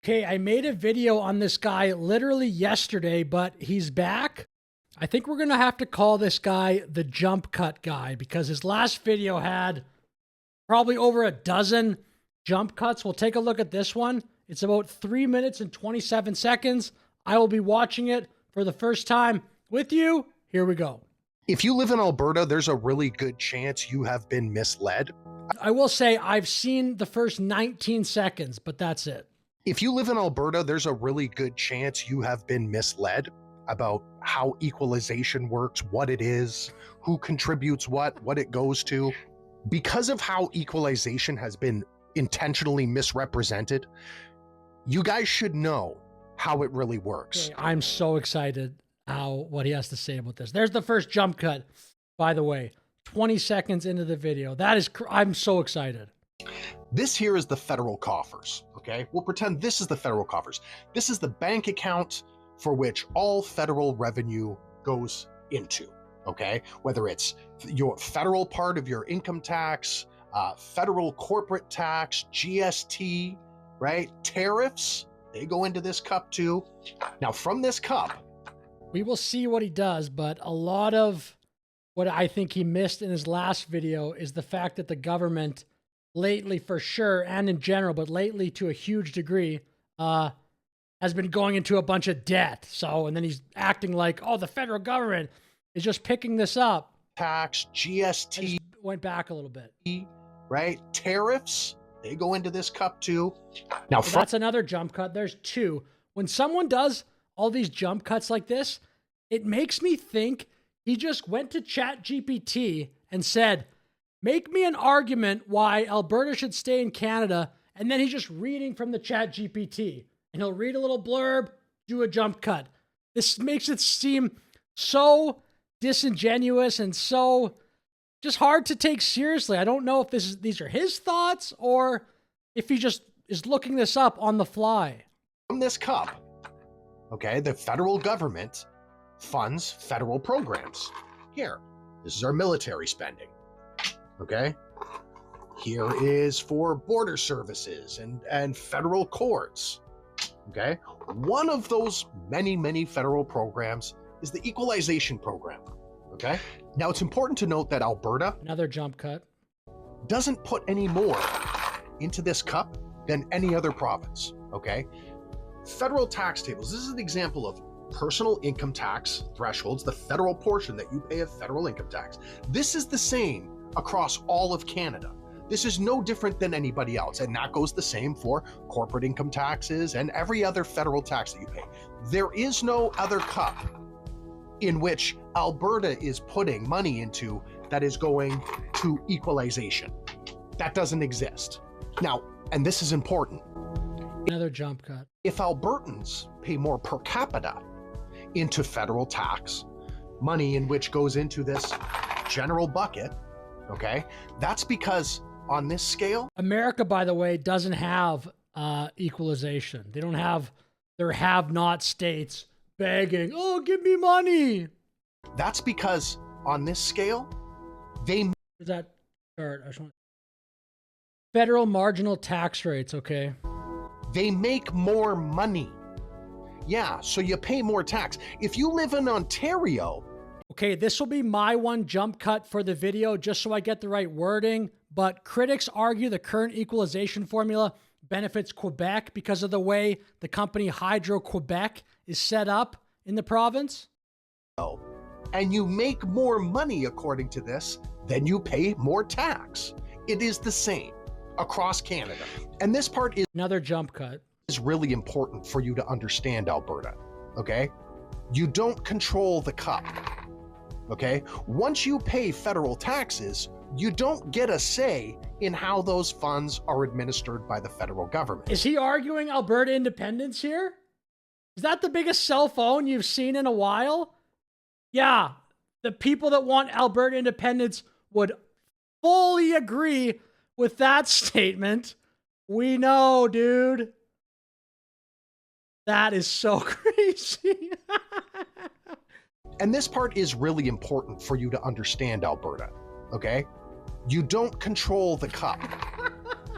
Okay, I made a video on this guy literally yesterday, but he's back. I think we're going to have to call this guy the jump cut guy because his last video had probably over a dozen jump cuts. We'll take a look at this one. It's about 3 minutes and 27 seconds. I will be watching it for the first time with you. Here we go. If you live in Alberta, there's a really good chance you have been misled. I will say I've seen the first 19 seconds, but that's it. If you live in Alberta, there's a really good chance you have been misled about how equalization works, what it is, who contributes what it goes to. Because of how equalization has been intentionally misrepresented, you guys should know how it really works. Okay, I'm so excited what he has to say about this. There's the first jump cut, by the way, 20 seconds into the video. I'm so excited. This here is the federal coffers, okay? We'll pretend this is the federal coffers. This is the bank account for which all federal revenue goes into, okay? Whether it's your federal part of your income tax, federal corporate tax, GST, right? Tariffs, they go into this cup too. Now from this cup, we will see what he does, but a lot of what I think he missed in his last video is the fact that the government lately, for sure, and in general, but lately to a huge degree, has been going into a bunch of debt. So, and then he's acting like, oh, the federal government is just picking this up. Tax, GST. Went back a little bit. Right? Tariffs, they go into this cup too. Now, so that's another jump cut. There's two. When someone does all these jump cuts like this, it makes me think he just went to ChatGPT and said, make me an argument why Alberta should stay in Canada, and then he's just reading from the ChatGPT. And he'll read a little blurb, do a jump cut. This makes it seem so disingenuous and so just hard to take seriously. I don't know if these are his thoughts or if he just is looking this up on the fly. From this cup, okay, the federal government funds federal programs. Here, this is our military spending. Okay, here is for border services and federal courts. Okay, one of those many federal programs is the Equalization program. Okay, now it's important to note that Alberta, another jump cut, doesn't put any more into this cup than any other province. Okay, federal tax tables. This is an example of personal income tax thresholds, the federal portion that you pay of federal income tax. This is the same across all of Canada. This is no different than anybody else, and that goes the same for corporate income taxes and every other federal tax that you pay. There is no other cup in which Alberta is putting money into that is going to equalization. That doesn't exist. Now, and this is important. Another jump cut. If Albertans pay more per capita into federal tax, money in which goes into this general bucket, okay, that's because on this scale, America, by the way, doesn't have equalization. They don't have their have-not states begging, oh, give me money. That's because on this scale, Where's that chart? Federal marginal tax rates, okay. They make more money. Yeah, so you pay more tax. If you live in Ontario. Okay, this will be my one jump cut for the video, just so I get the right wording. But critics argue the current equalization formula benefits Quebec because of the way the company Hydro-Quebec is set up in the province. And you make more money according to this, then you pay more tax. It is the same across Canada. And this part is another jump cut. Is really important for you to understand, Alberta, okay? You don't control the cup, okay? Once you pay federal taxes, you don't get a say in how those funds are administered by the federal government. Is he arguing Alberta independence here? Is that the biggest cell phone you've seen in a while? Yeah, the people that want Alberta independence would fully agree with that statement. We know, dude. That is so crazy. And this part is really important for you to understand, Alberta, okay? You don't control the cup,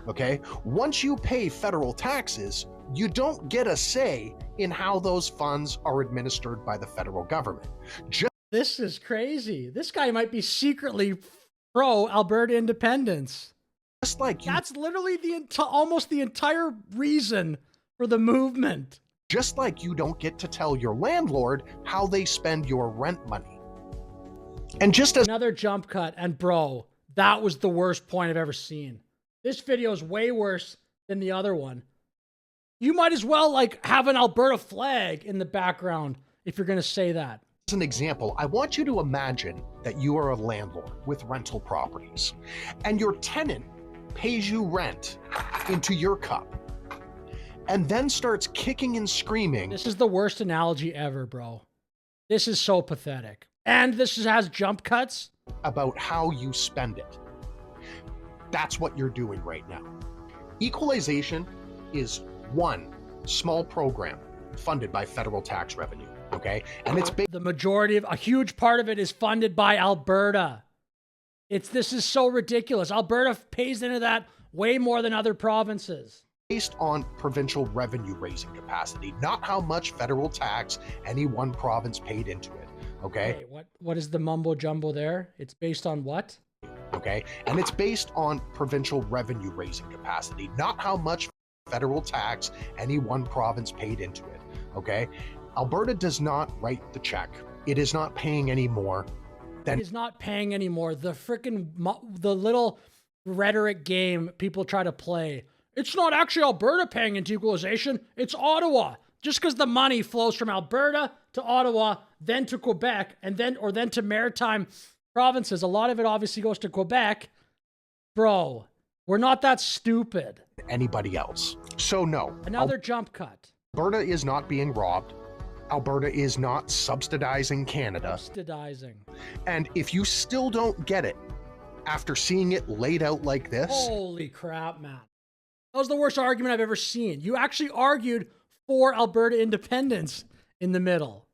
okay? Once you pay federal taxes, you don't get a say in how those funds are administered by the federal government. This is crazy. This guy might be secretly pro Alberta independence. Just like you, that's literally almost the entire reason for the movement. Just like you don't get to tell your landlord how they spend your rent money. And just as another jump cut, and bro, that was the worst point I've ever seen. This video is way worse than the other one. You might as well like have an Alberta flag in the background if you're going to say that. As an example, I want you to imagine that you are a landlord with rental properties and your tenant pays you rent into your cup and then starts kicking and screaming. This is the worst analogy ever, bro. This is so pathetic. And this has jump cuts about how you spend it. That's what you're doing right now. Equalization is one small program funded by federal tax revenue, okay? And it's the majority of a huge part of it is funded by Alberta. This is so ridiculous. Alberta pays into that way more than other provinces. Based on provincial revenue raising capacity, not how much federal tax any one province paid into it, okay? Wait, what is the mumbo jumbo there? It's based on what? Okay, and it's based on provincial revenue raising capacity, not how much federal tax any one province paid into it, okay? Alberta does not write the check. It is not paying any more than... It is not paying any more. The little rhetoric game people try to play. It's not actually Alberta paying into equalization, it's Ottawa. Just because the money flows from Alberta to Ottawa, then to Quebec, and then to maritime provinces. A lot of it obviously goes to Quebec. Bro, we're not that stupid. Anybody else. So no. Another jump cut. Alberta is not being robbed. Alberta is not subsidizing Canada. Subsidizing. And if you still don't get it after seeing it laid out like this... Holy crap, man. That was the worst argument I've ever seen. You actually argued for Alberta independence in the middle.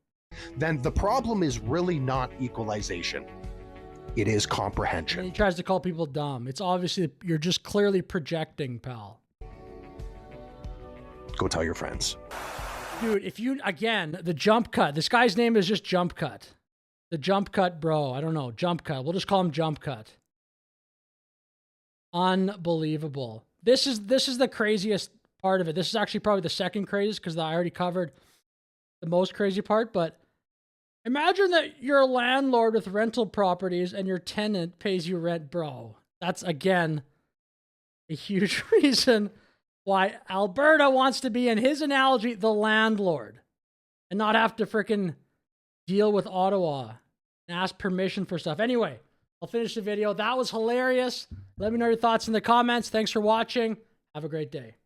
Then the problem is really not equalization. It is comprehension. And he tries to call people dumb. It's obviously, you're just clearly projecting, pal. Go tell your friends. Dude, again, the jump cut. This guy's name is just Jump Cut. The Jump Cut bro. I don't know. Jump Cut. We'll just call him Jump Cut. Unbelievable. This is the craziest part of it. This is actually probably the second craziest because I already covered the most crazy part. But imagine that you're a landlord with rental properties and your tenant pays you rent, bro. That's, again, a huge reason why Alberta wants to be, in his analogy, the landlord and not have to freaking deal with Ottawa and ask permission for stuff. Anyway, I'll finish the video. That was hilarious. Let me know your thoughts in the comments. Thanks for watching. Have a great day.